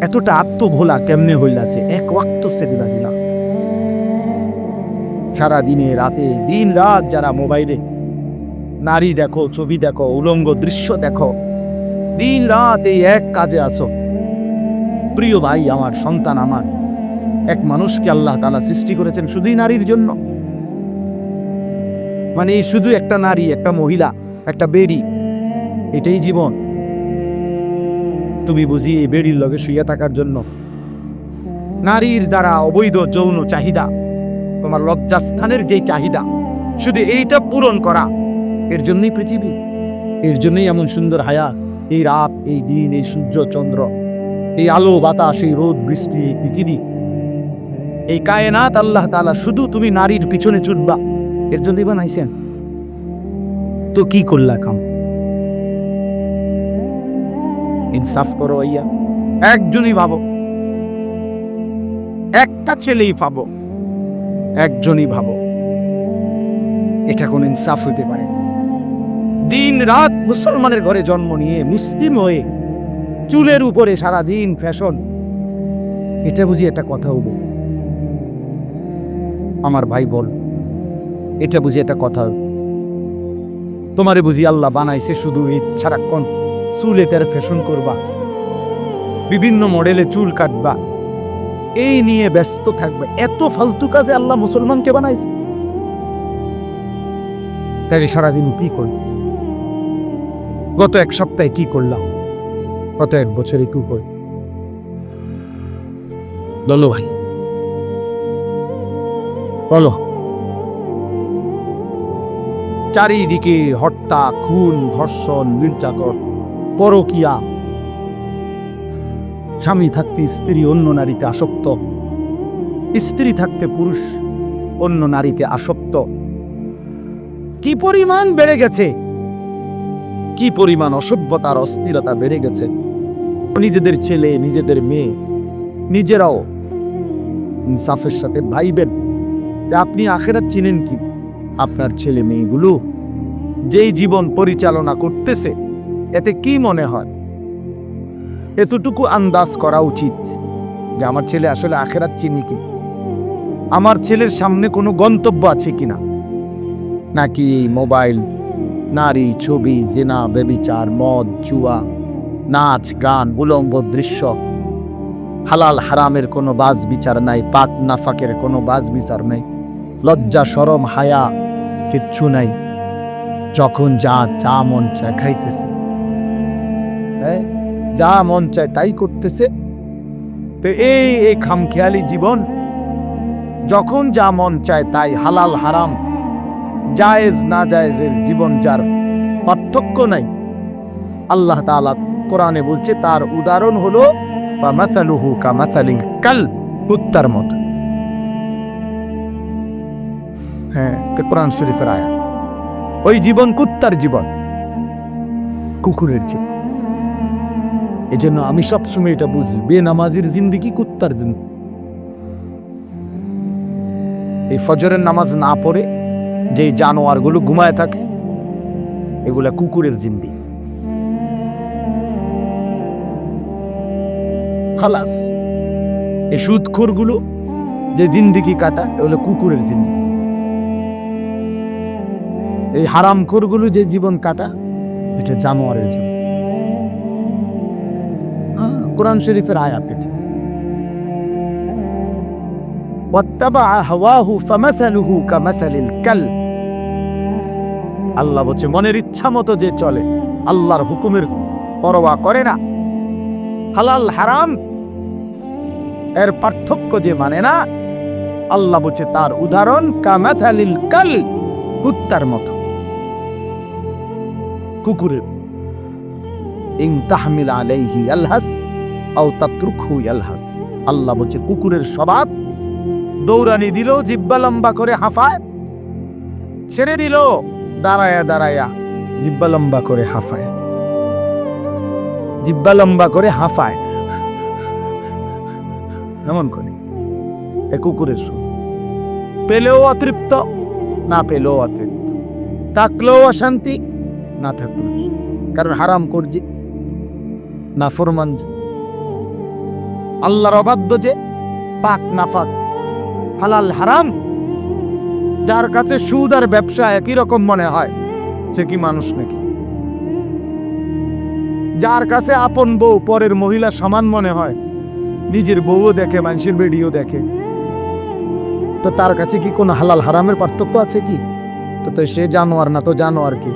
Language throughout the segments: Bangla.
এতটা আত্মভোলা কেমনে হইলাছে, এক ওয়াক্ত সেদিলা দিলা। সারা দিনে রাতে দিন রাত যারা মোবাইলে নারী দেখো, ছবি দেখো, উলঙ্গ দৃশ্য দেখো, দিন রাত এই এক কাজে আছো। প্রিয় ভাই আমার, সন্তান আমার, এক মানুষকে আল্লাহ তাআলা সৃষ্টি করেছেন শুধুই নারীর জন্য। মানে শুধু একটা নারী, একটা মহিলা, একটা বেড়ি, এটাই জীবন? তুমি বুঝি এই বেড়ির লগে শুয়ে থাকার জন্য? নারীর দ্বারা অবৈধ যৌন চাহিদা, তোমার লজ্জাস্থানের যে চাহিদা, শুধু এইটা পূরণ করা, এর জন্যই পৃথিবী, এর জন্যই এমন সুন্দর হায়াত, এই রাত, এই দিন, এই সূর্য চন্দ্র, এই আলো বাতাস, এই রোদ বৃষ্টি, এই পৃথিবী, এই কায়নাত আল্লাহ তাআলা শুধু তুমি নারীর পিছনে ছুটবা, এর জন্যই বানাইছেন। তো কি করলা কাম? ইনসাফ করো ভাইয়া, একজনই ভাবো, একটা ছেলেই ভাবো, একজনই ভাবো, এটা কোন ইনসাফ হইতে পারে? দিন রাত মুসলমানের ঘরে জন্ম নিয়ে মুসলিম হয়ে চুলের উপরে সারা দিন ফ্যাশন, এটা বুঝি একটা কথা হবো? আমার ভাই বল, এটা বুঝি একটা কথা? তোমারে বুঝি আল্লাহ বানাইছে শুধু এই সারাক্ষণ চুলে তার ফ্যাশন করবা, বিভিন্ন মডেলে চুল কাটবা, এই নিয়ে ব্যস্ত থাকবে? এত ফালতু কাজে আল্লাহ মুসলমানকে বানাইছে? তাই সারাদিন কি করল? গত এক সপ্তাহে কি করলাম? গত এক বছরে কি করি? বলো ভাই, বলো। চারিদিকে হত্যা, খুন, ধর্ষণ, নির্যাতন, পরকীয়া, স্বামী থাকতে স্ত্রী অন্য নারীতে আসক্ত, স্ত্রী থাকতে পুরুষ অন্য নারীতে আসক্ত। কি পরিমাণ বেড়ে গেছে, কি পরিমাণ অসভ্যতার অস্থিরতা বেড়ে গেছে। নিজেদের ছেলে, নিজেদের মেয়ে, নিজেরাও ইনসাফের সাথে ভাইবেন। আপনি আখিরাত চিনেন কি? আপনার ছেলে মেয়েগুলো যেই জীবন পরিচালনা করতেছে, এতে কি মনে হয়? এতটুকু আন্দাজ করা উচিত যে আমার ছেলে আসলে আখিরাত চিনি কি, আমার ছেলের সামনে কোনো গন্তব্য আছে কিনা, নাকি মোবাইল, নারী, ছবি, জিনা, ব্যভিচার, মদ, জুয়া, নাচ, গান, উলঙ্গ দৃশ্য, হালাল হারামের কোনো বাজ বিচার নাই, পাক নাফাকের কোনো বাজ বিচার নাই, লজ্জা শরম হায়া কিচ্ছু নাই, যখন যা যা মন চায় খাইতেছে, যা মন চায় তাই করতেছে। তো এই খামখেয়ালি জীবন, যখন যা মন চায় তাই, হালাল হারাম, জায়েজ না জায়েজের জীবন, যার পার্থক্য নাই। আল্লাহ তাআলা কোরআনে বলছে তার উদাহরণ হলো ফামাসালুহু কামাসালিল কালব, কুত্তার মতো। হ্যাঁ, কোরআন শরীফের আয়াত। ওই জীবন কুত্তার জীবন, কুকুরের জীবন। এজন্য আমি সবসময় এটা বুঝি, বেনামাজির জিন্দেগি কুত্তার জিন্দেগি। এই ফজরের নামাজ না পড়ে যে জানোয়ারগুলো ঘুমায় থাকে, এগুলা কুকুরের জিন্দেগি। খালাস। এই সুদখোরগুলো যে জিন্দেগি কাটা, এগুলো কুকুরের জিন্দেগি। এই হারামখোরগুলো যে জীবন কাটা, এটা জানোয়ারের জীবন। কোরআন শরীফের আয়াত এটা। ওয়াত্তাবা হাওয়াহু ফামাসালুহু কামাসালিল কালব। আল্লাহ বলছে মনের ইচ্ছা মতো যে চলে, আল্লাহর হুকুমের পরোয়া করে না, হালাল হারাম এর পার্থক্য যে মানে না, আল্লাহ বলছে তার উদাহরণ কামাসালিল কালব, কুত্তার মতো, কুকুরের। ইন তাহমিল আলাইহি ইয়ালহাস আও তাতরুকহু ইয়ালহাস। আল্লাহ বলছে কুকুরের স্বভাব, দৌড়ানি দিল জিহ্বা লম্বা করে হাঁফায়, ছেড়ে দিল দাঁড়ায়া দাঁড়ায়া জিহ্বা লম্বা করে হাঁফায়, জিহ্বা লম্বা করে হাঁফায়, এমন করে। এ কুকুরের স্বভাব। পেলেও অতৃপ্ত, না পেলেও অতৃপ্ত, থাকলেও অশান্তি, না থাকলেও। কারণ হারাম করছি, না ফরমান। আল্লাহর অবাধ্য যে, পাক নাফাক, হালাল হারাম, যার কাছে সুদ আর ব্যবসা একই রকম মনে হয়, সে কি মানুষ নাকি? যার কাছে আপন বউ পরের মহিলা সমান মনে হয়, নিজের বউও দেখে, মানুষের বেডিও দেখে, তো তার কাছে কি কোনো হালাল হারামের পার্থক্য আছে কি? তো সে জানোয়ার না তো জানোয়ার কি?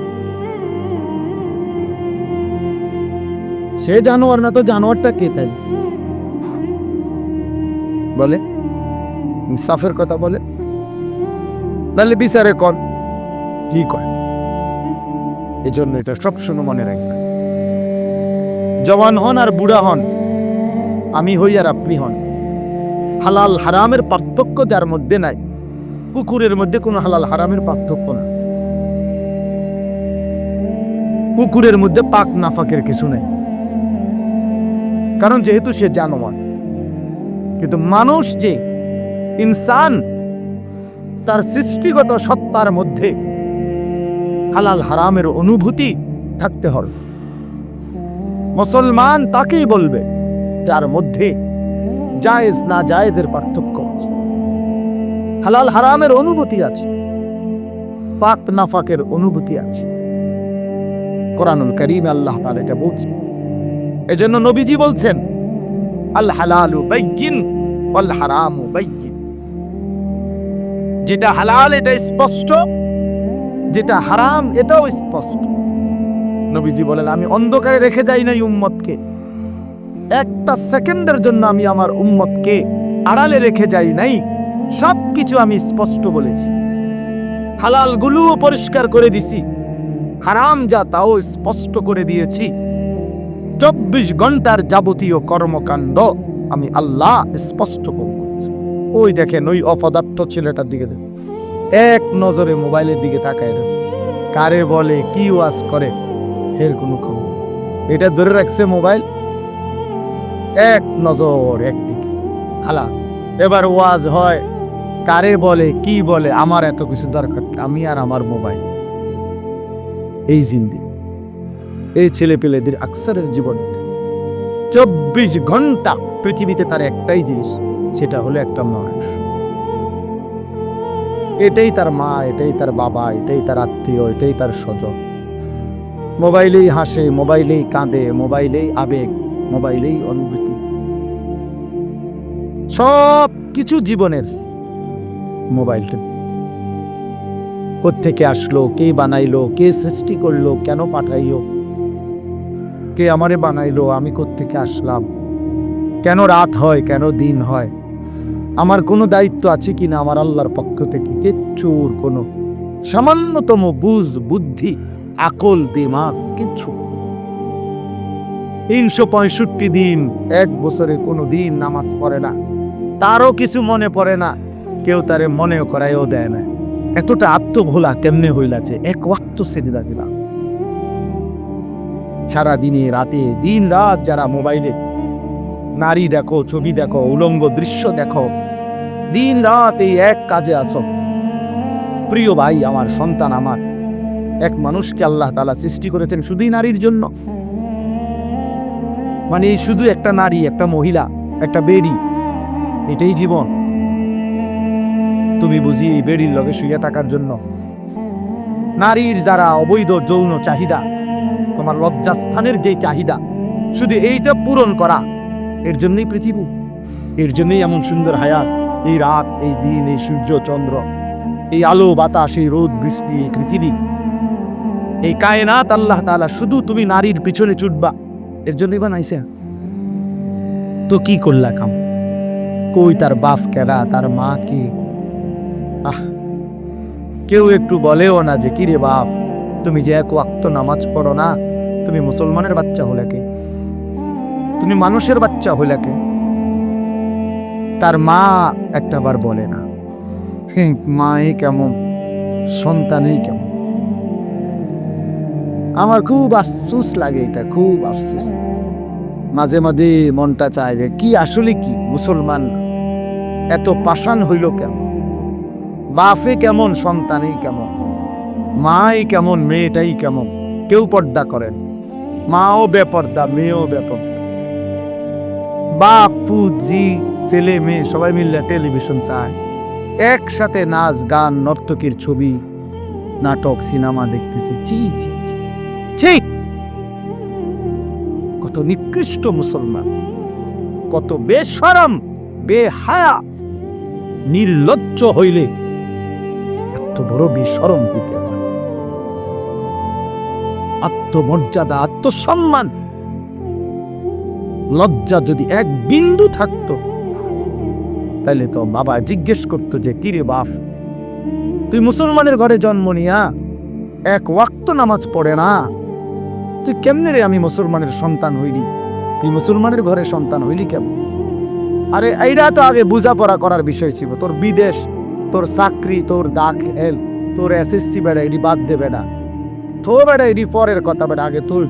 সে জানোয়ার না তো জানোয়ারটা কে? তাই বলে, ইনসাফের কথা বলে, তাহলে বিচারে কর কি কয়। এই জন্য এটা সবসময় মনে রাখবেন, জওয়ান হন আর বুড়া হন, আমি হই আর আপনি হন, হালাল হারামের পার্থক্য যার মধ্যে নাই, কুকুরের মধ্যে কোনো হালাল হারামের পার্থক্য না, কুকুরের মধ্যে পাক নাফাকের কিছু নেই, কারণ যেহেতু সে জানোয়ার। কিন্তু মানুষ যে ইনসান, তার সৃষ্টিগত সত্তার মধ্যে হালাল হারামের অনুভূতি থাকতে হবে। মুসলমান তাকেই বলবে যার মধ্যে জায়েজ না জায়েজের পার্থক্য আছে, হালাল হারামের অনুভূতি আছে, পাক নাফাকের অনুভূতি আছে। কোরআনুল কারীমে আল্লাহ তাআলা এটা বলছেন। এজন্য নবীজি বলছেন, আল হালালু বাইয়িন ওয়াল হারামু বাইয়িন। যেটা হালাল এটা স্পষ্ট, যেটা হারাম এটাও স্পষ্ট। নবীজি বলেন, আমি অন্ধকারে রেখে যাই নাই উম্মতকে, একটা সেকেন্ডের জন্য আমি আমার উম্মতকে আড়ালে রেখে যাই নাই, সবকিছু আমি স্পষ্ট বলেছি। হালাল গুলোও পরিষ্কার করে দিছি, হারাম যা তাও স্পষ্ট করে দিয়েছি। 24 ঘন্টার যাবতীয় কর্মকাণ্ড আমি আল্লাহ স্পষ্ট করছি। ওই দেখেন, ওই অপদার্থ ছেলেটার দিকে দেখেন, এক নজরে মোবাইলের দিকে তাকায় রয়েছে, কারে বলে কি ওয়াজ করে এর কোনো খবর। এটা ধরে রাখছে মোবাইল, এক নজর একদিকে হালা। এবার ওয়াজ হয়, কারে বলে কি বলে, আমার এত কিছু দরকার, আমি আর আমার মোবাইল। এই জিন্দি, এই ছেলে পেলেদের আকসারের জীবন 24 ঘন্টা পৃথিবীতে তার একটাই জিনিস, সেটা হলো একটা মানুষ। এটাই তার মা, এটাই তার বাবা, এটাই তার আত্মীয়, এটাই তার স্বজন। মোবাইলেই হাসে, মোবাইলেই কাঁদে, মোবাইলেই আবেগ, মোবাইলেই অনুভূতি, সব কিছু জীবনের মোবাইলটা। কোত্থেকে আসলো, কে বানাইলো, কে সৃষ্টি করলো, কেন পাঠাইলো, কে আমারে বানাইলো, আমি কোত্থেকে আসলাম, কেন রাত হয়, কেন দিন হয়, আমার কোনো দায়িত্ব আছে কিনা আমার আল্লাহর পক্ষ থেকে, কিচ্ছুর কোনো সামান্যতম বুঝ, বুদ্ধি, আকল, দিমাগ কিচ্ছু। 365 দিন, এক বছরে কোনো দিন নামাজ পড়ে না, তারও কিছু মনে পড়ে না, কেউ তারে মনেও করাইও দেয় না। এতটা আত্মভোলা কেমনে হইলাছে, এক ওয়াক্ত সেজদা দিলাম। সারা দিনে রাতে, দিন রাত যারা মোবাইলে নারী দেখো, ছবি দেখো, উলঙ্গ দৃশ্য দেখো, দিন রাত এই এক কাজে আছো। প্রিয় ভাই আমার, সন্তান আমার, এক মানুষকে আল্লাহ তাআলা সৃষ্টি করেছেন শুধুই নারীর জন্য। মানে শুধু একটা নারী, একটা মহিলা, একটা বেড়ি, এটাই জীবন? তুমি বুঝি এই বেড়ির লগে শুয়ে থাকার জন্য? নারীর দ্বারা অবৈধ যৌন চাহিদা, তোমার লজ্জাস্থানের যে চাহিদা, শুধু এইটা পূরণ করা, এর জন্যই পৃথিবী, এর জন্যই এমন সুন্দর হায়াত, এই রাত, এই দিন, এই সূর্য চন্দ্র, এই আলো বাতাস, এই রোদ বৃষ্টি, এই পৃথিবী, এই কায়নাত আল্লাহ তাআলা শুধু তুমি নারীর পিছনে ছুটবা, এর জন্যই বানাইছে। তো কি করলা কাম? কই তার বাপ কেডা, তার মা কি? কেউ একটু বলেও না যে, কিরে বাপ, তুমি যে এক ওয়াক্ত নামাজ পড়ো না, তুমি মুসলমানের বাচ্চা হলে কে? তুমি মানুষের বাচ্চা হলে কে? তার মা একটাবার বলে না, মাই কেমন, সন্তানই কেমন। আমার খুব আফসোস লাগে, এটা খুব আফসোস। মাঝে মাঝে মনটা চায় যে কি আসলে কি মুসলমান এত পাষাণ হইল কেন? বাপে কেমন, সন্তানই কেমন, মাই কেমন, মেয়েটাই কেমন। কেউ পর্দা করেন, মাও বেপর্দা, মেয়েও বেপর্দা। বাপ ফুজি ছেলে মেয়ে সবাই মিলে টেলিভিশন চায়, একসাথে নাচ গান নর্তকীর ছবি নাটক সিনেমা দেখতেছি। ছি ছি ছি ছি! কত নিকৃষ্ট মুসলমান, কত বেশরম বেহায়া নির্লজ্জ হইলে এত বড় বেশরম হইতে পারে। আত্মমর্যাদা আত্মসম্মান লজ্জা যদি এক বিন্দু থাকতো তাহলে তো বাবা জিজ্ঞেস করতো যে কিরে বাপ, তুই মুসলমানের ঘরে জন্ম নিয়া এক ওয়াক্ত নামাজ পড়ে না, তুই কেমনে রে আমি মুসলমানের সন্তান হইলি, তুই মুসলমানের ঘরে সন্তান হইলি কেমন? আরে এইটা তো আগে বোঝাপড়া করার বিষয় ছিল। তোর বিদেশ, তোর চাকরি, তোর দাখিল, তোর এসএসসি বেড়া এটি বাদ দেবে না, তো বেড়া এটি পরের কথা বেড়া, আগে তুই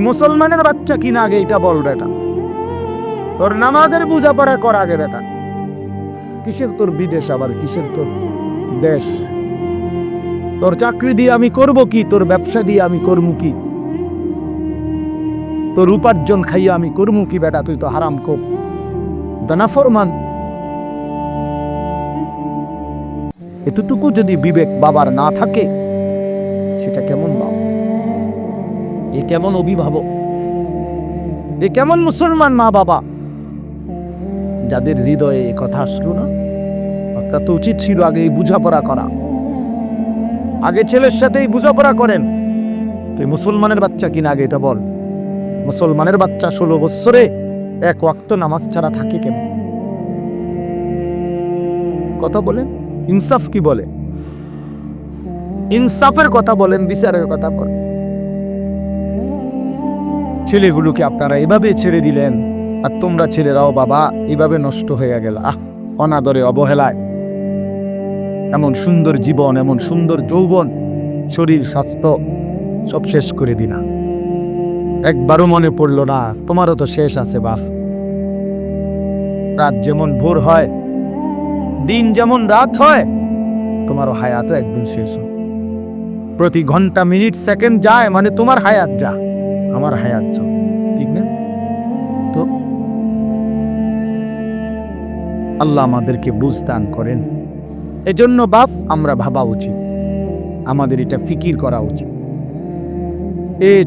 মুসলমানের বাচ্চা কিনা আগে এটা বল বেটা, তোর নামাজের বোঝাপড়া কর আগে বেটা। কিসের তোর বিদেশ, আবার কিসের তোর দেশ? তোর চাকরি দিয়ে আমি করব কি, তোর ব্যবসা দিয়ে আমি করবো কি, তোর উপার্জন খাইয়া আমি করবো কি বেটা? তুই তো হারাম কর, নাফরমান। এতটুকু যদি বিবেক বাবার না থাকে, সেটা কেমন বাবা, এ কেমন অভিভাবক, এ কেমন মুসলমান মা বাবা যাদের হৃদয়ে এ কথা আসলো না? আপনার তো উচিত ছিল আগে এই বোঝাপড়া করা, আগে ছেলের সাথেই বোঝাপড়া করেন। তুই মুসলমানের বাচ্চা কিনা আগে এটা বল। মুসলমানের বাচ্চা 16 বছরে এক ওয়াক্ত নামাজ ছাড়া থাকে কেন? কথা বলেন, ইনসাফ কি বলে? ইনসাফের কথা বলেন, বিচারের কথা বলেন। ছেলেগুলোকে আপনারা এভাবে ছেড়ে দিলেন, আর তোমরা ছেলেরাও বাবা এভাবে নষ্ট হয়ে গেল। অনাদরে অবহেলায় এমন সুন্দর জীবন, এমন সুন্দর যৌবন, শরীর স্বাস্থ্য সব শেষ করে দিনা। একবারও মনে পড়লো না তোমারও তো শেষ আছে বাপ। রাত যেমন ভোর হয়, দিন যেমন রাত হয়, তোমারও হায়াতও একদিন শেষ হয়। প্রতি ঘন্টা মিনিট সেকেন্ড যায় মানে তোমার হায়াত যা, আমার হায়াত যা, ঠিক না? তো আল্লাহ আমাদেরকে বুঝ দান করেন। এজন্য বাপ আমরা ভাবা উচিত, আমাদের এটা ফিকির করা উচিত।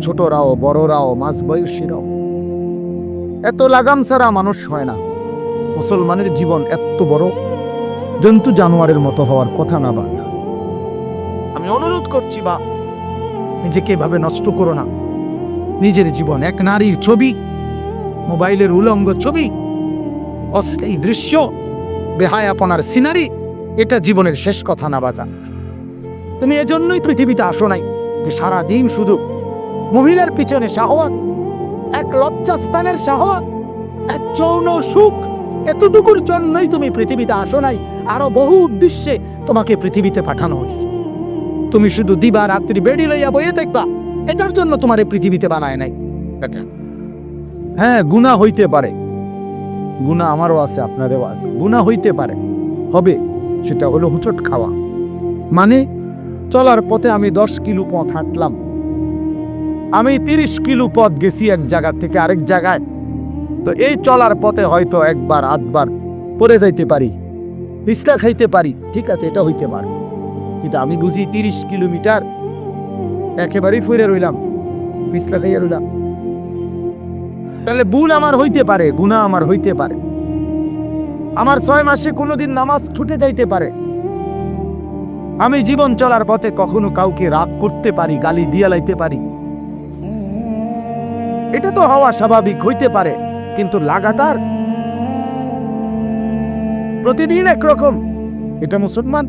ছোটরাও বড়রাও মাঝ বয়সীরাও এত লাগাম ছাড়া মানুষ হয় না। মুসলমানের জীবন এত বড়, জন্তু জানোয়ারের মতো হওয়ার কথা না। বা আমি অনুরোধ করছি বা নিজেকে এভাবে নষ্ট করো না। নিজের জীবন এক নারীর ছবি, মোবাইলের উলঙ্গ ছবি, অস্থায়ী দৃশ্য, বেহায়াপনার সিনারি, এটা জীবনের শেষ কথা না বাজা। তুমি এজন্যই পৃথিবীতে আসো নাই যে সারাদিন শুধু মহিলার পিছনে শাহওয়াত, এক লজ্জাস্থানের শাহওয়াত, এক যৌন সুখ, এতটুকুর জন্যই তুমি পৃথিবীতে আসো নাই। আরো বহু উদ্দেশ্যে তোমাকে পৃথিবীতে পাঠানো হয়েছে। তুমি শুধু দিবা রাত্রি বেড়ি লইয়া বইয়ে দেখবা, এটার জন্য তোমার এই পৃথিবীতে বানায় নাই। হ্যাঁ, গুনাহ হইতে পারে, গুনাহ আমারও আছে, আপনাদেরও আছে, গুনাহ হইতে পারে, হবে। সেটা হলো হুচট খাওয়া। মানে চলার পথে আমি 10 কিলো পথ হাঁটলাম, আমি 30 কিলো পথ গেছি এক জায়গা থেকে আরেক জায়গায়। তো এই চলার পথে হয়তো একবার আধবার পড়ে যাইতে পারি, পিছলা খাইতে পারি, ঠিক আছে, এটা হইতে পারে। কিন্তু আমি বুঝি 30 কিলোমিটার একেবারেই ফিরে রইলাম, পিছলা খাইয়া রইলাম, তাহলে ভুল আমার হইতে পারে, গুনাহ আমার হইতে পারে। আমার 6 মাসে কোনোদিন নামাজ ছুটে যাইতে পারে। আমি জীবন চলার পথে কখনো কাউকে রাগ করতে পারি, গালি দিয়া লাইতে পারি, এটা তো হওয়া স্বাভাবিক, হইতে পারে। কিন্তু লাগাতার প্রতিদিন একরকম, এটা মুসলমান?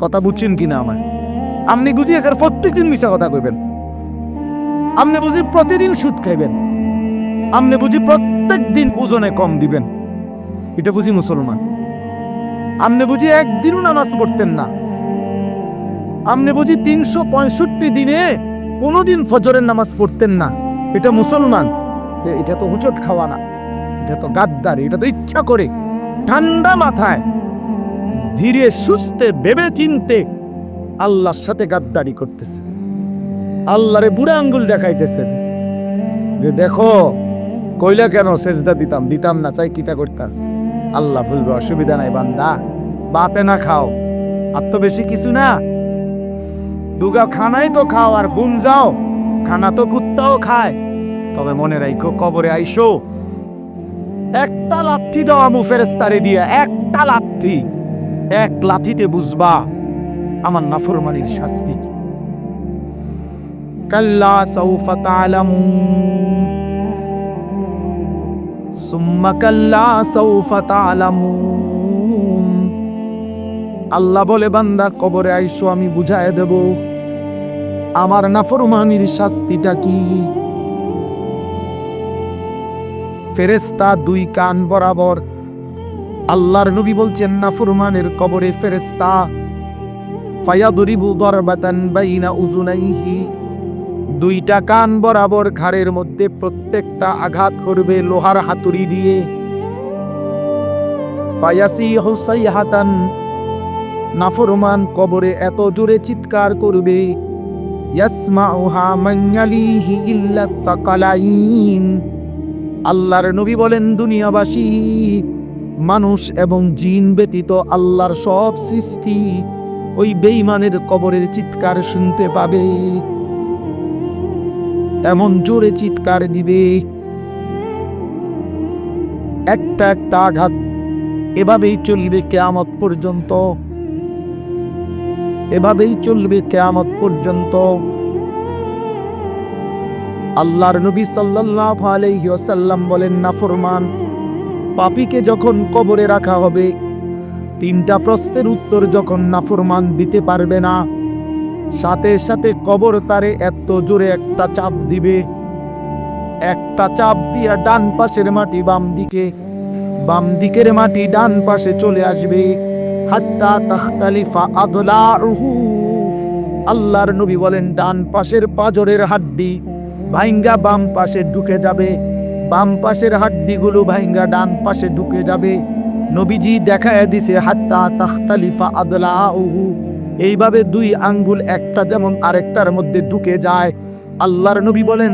কথা বুঝছেন কিনা আমার? আপনি বুঝি এখানে প্রত্যেকদিন মিশা কথা কইবেন, আপনি বুঝি প্রতিদিন সুদ খাইবেন, আপনি বুঝি প্রত্যেক দিন ওজনে কম দিবেন, এটা বুঝি মুসলমান? আপনি বুঝি একদিনও নামাজ পড়তেন না, আপনি বুঝি 365 দিনে কোনোদিন ফজরের নামাজ পড়তেন না, এটা মুসলমান? এটা তো হুচট খাওয়া না, এটা তো গাদ্দারি, এটা তো ইচ্ছা করে ঠান্ডা মাথায় ধীরে সুস্থে ভেবে চিনতে আল্লাহর সাথে গাদ্দারি করতেছে, আল্লাহরে বুড়া আঙ্গুল দেখাইতেছে যে দেখো কইলা কেন সেজদা দিতাম দিতাম না, চাই কিতা করতাম। আল্লাহ বলবে অসুবিধা নাই বান্দা, বাতে না খাও, আর তো বেশি কিছু না, দুগা খানাই তো খাও আর গুম যাও, খানা তো কুত্তাও খায়। তবে মনে রাখো কবরে আইসো, একটা লাথি দাও আমু ফেরেস্তারে দিয়া, একটা লাথি, এক লাথিতে বুঝবা আমার নাফরমানির শাস্তি কি। কাল্লা সাউফা তা'লামুন সুম্মা কাল্লা সাউফা তা'লামুন। আল্লাহ বলে বান্দা কবরে আইসো, আমি বুঝায় দেব আমার নাফরমানির শাস্তিটা কি। ফেরেশতা দুই কান বরাবর, আল্লাহর নবী বলছেন নাফরমানের কবরে ফেরেশতা ফায়াদরিবু দরবাতান বাইনা উযুনাইহি, দুইটা কান বরাবর ঘাড়ের মধ্যে প্রত্যেকটা আঘাত করবে লোহার হাতুড়ি দিয়ে। ফায়াসিহু সাইহাতান, নাফরমান কবরে এত জোরে চিৎকার করবে, ইয়াসমাউহা মান ইয়ালিহি ইল্লা সাকালাইন। আল্লাহর নবী বলেন দুনিয়াবাসী মানুষ এবং জিন ব্যতীত আল্লাহর সব সৃষ্টি ওই বেঈমানের কবরের চিৎকার শুনতে পাবে, এমন জোরে চিৎকার দিবে। একটা একটা আঘাত এভাবেই চলবে কিয়ামত পর্যন্ত, এভাবেই চলবে কিয়ামত পর্যন্ত। আল্লাহর নবী সাল্লাল্লাহু আলাইহি ওয়াসাল্লাম বলেন নাফরমান পাপীকে যখন কবরে রাখা হবে, তিনটা প্রশ্নের উত্তর যখন নাফরমান দিতে পারবে না, সাথে সাথে কবর তারে এত জোরে একটা চাপ দিবে, একটা চাপ দিয়া ডান পাশের মাটি বাম দিকে, বাম দিকের মাটি ডান পাশে চলে আসবে, হাত্তা তাখতালিফা আদলাউহু। আল্লাহর নবী বলেন ডান পাশের পাজরের হাড্ডি ভাইঙ্গা বাম পাশে ঢুকে যাবে, বাম পাশের হাড্ডিগুলো ভাইঙ্গা ডান পাশে ঢুকে যাবে। নবীজি দেখায় দিছে হাত্তা তাখতালিফা আদলাউহু, এইভাবে দুই আঙ্গুল একটা যেমন আরেকটার মধ্যে ঢুকে যায়, আল্লাহর নবী বলেন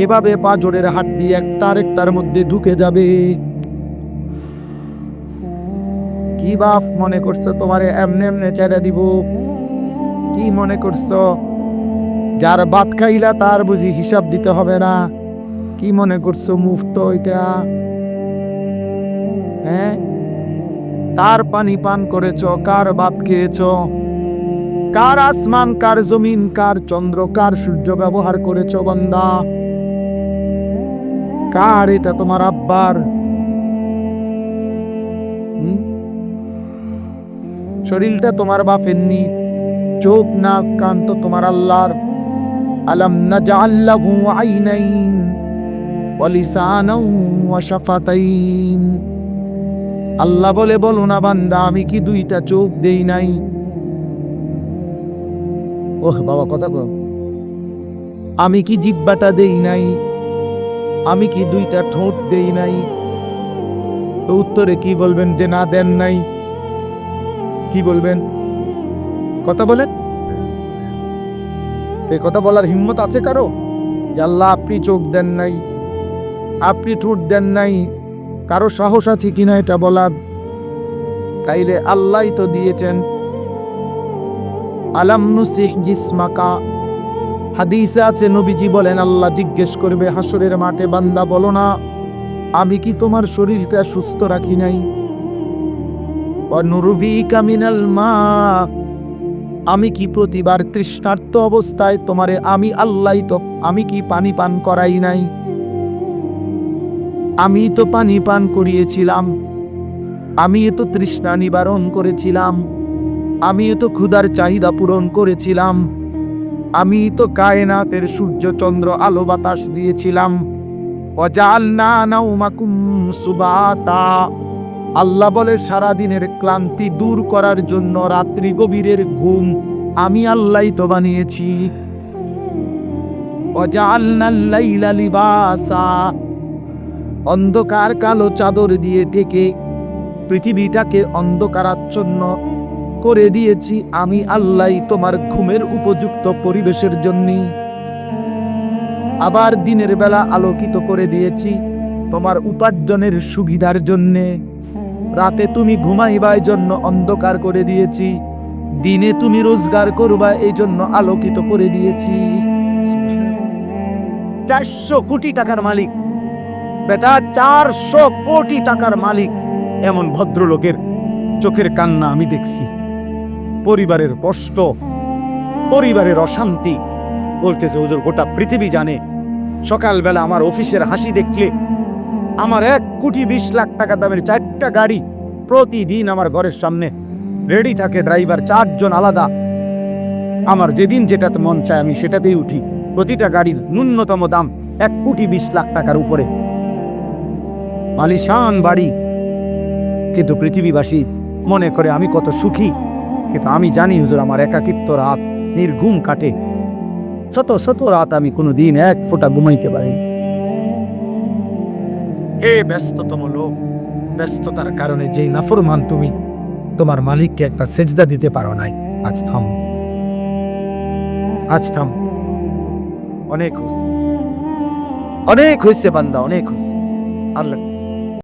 এভাবে পাজরের হাড্ডি একটা আরেকটার মধ্যে ঢুকে যাবে। কি বাপ মনে করছো তোমারে এমনে এমনে ছেড়ে দিব? কি মনে করছো যার ভাত খাইলা তার বুঝি হিসাব দিতে হবে না? কি মনে করছো মুফত এটা? হ্যাঁ, কার পানি পান করেছো, কার ভাত খেয়েছো, কার আসমান, কার জমিন, কার চন্দ্র, কার সূর্য ব্যবহার করেছো বান্দা? কার এটা? তোমার আব্বার? শরীরটা তোমার বাপের নি, চোখ নাক কান তো তোমার আল্লাহর। আলাম নাজআল লাহু আইনাইন ওয়া লিসানাও ওয়া শাফাতাইন। আল্লাহ বলে বলো না বান্দা আমি কি দুইটা চোখ দেই নাই? ওহ বাবা কথা কও, আমি কি জিহ্বাটা দেই নাই? আমি কি দুইটা ঠোঁট দেই নাই? তো উত্তরে কি বলবেন যে না দেন নাই? কি বলবেন? কথা বলেন। এই কথা বলার হিম্মত আছে কারো যে আল্লাহ আপনি চোখ দেন নাই, আপনি ঠোঁট দেন নাই? কারো সাহস আছে কিনা এটা বলার? তাইলে আল্লাহই তো দিয়েছেন। আলাম নুসিহ জিসমাকা, হাদিসে আছে নবীজি বলেন আল্লাহ জিজ্ঞেস করবে হাসরের মাঠে, বান্দা বলো না আমি কি তোমার শরীরটা সুস্থ রাখি নাই? ওয়া নুরভিকা মিনাল মা, আমি কি প্রতিবার তৃষ্ণার্ত অবস্থায় তোমারে আমি আল্লাহ তো আমি কি পানি পান করাই নাই? আমি তো পানি পান করিয়েছিলাম, আমি তো তৃষ্ণা নিবারণ করেছিলাম, আমি তো ক্ষুধার চাহিদা পূরণ করেছিলাম, আমি তো কায়নাতের সূর্য চন্দ্র আলো বাতাস দিয়েছিলাম। ওয়াজআলনা নাওমাকুম সুবাতা, আল্লাহ বলে সারাদিনের ক্লান্তি দূর করার জন্য রাত্রি গভীরের ঘুম আমি আল্লাহই তো বানিয়েছি। ওয়াজআলনাল লাইলা লিবাসা, অন্ধকার কালো চাদর দিয়ে ঢেকে পৃথিবীটাকে অন্ধকারাচ্ছন্ন করে দিয়েছি আমি আল্লাহই তোমার ঘুমের উপযুক্ত পরিবেশের জন্য। আবার দিনের বেলা আলোকিত করে দিয়েছি তোমার উপার্জনের সুবিধার জন্যে রাতে তুমি ঘুমাইবার জন্য অন্ধকার করে দিয়েছি, দিনে তুমি রোজগার করবা এই জন্য আলোকিত করে দিয়েছি। 400 কোটি টাকার মালিক বেটা, 400 কোটি টাকার মালিক এমন ভদ্রলোকের চোখের কান্না আমি দেখছি। পরিবারের কষ্ট, পরিবারের অশান্তি, বলতেছে হুজুর গোটা পৃথিবী জানে সকালবেলা আমার অফিসের হাসি দেখলে আমার 1,20,00,000 টাকা দামের 4টা গাড়ি প্রতিদিন আমার ঘরের সামনে রেডি থাকে, ড্রাইভার 4 জন আলাদা। আমার যেদিন যেটাতে মন চায় আমি সেটাতেই উঠি। প্রতিটা গাড়ির ন্যূনতম দাম 1,20,00,000 টাকার উপরে, আলিশান বাড়ি। কিন্তু পৃথিবীবাসী মনে করে আমি কত সুখী, কিন্তু আমি জানি হুজুর আমার একাকিত্ব রাত নির্ঘুম কাটে। শত শত রাত আমি কোনো দিন 1 ফোঁটা ঘুমাইতে পারি। হে ব্যস্ততম লোক, ব্যস্ততার কারণে যেই নাফরমান তুমি তোমার মালিককে একটা সেজদা দিতে পারো নাই। আজ থাম, আজ থাম। অনেক হয়েছে, অনেক হয়েছে বান্দা, অনেক হয়েছে। আল্লাহ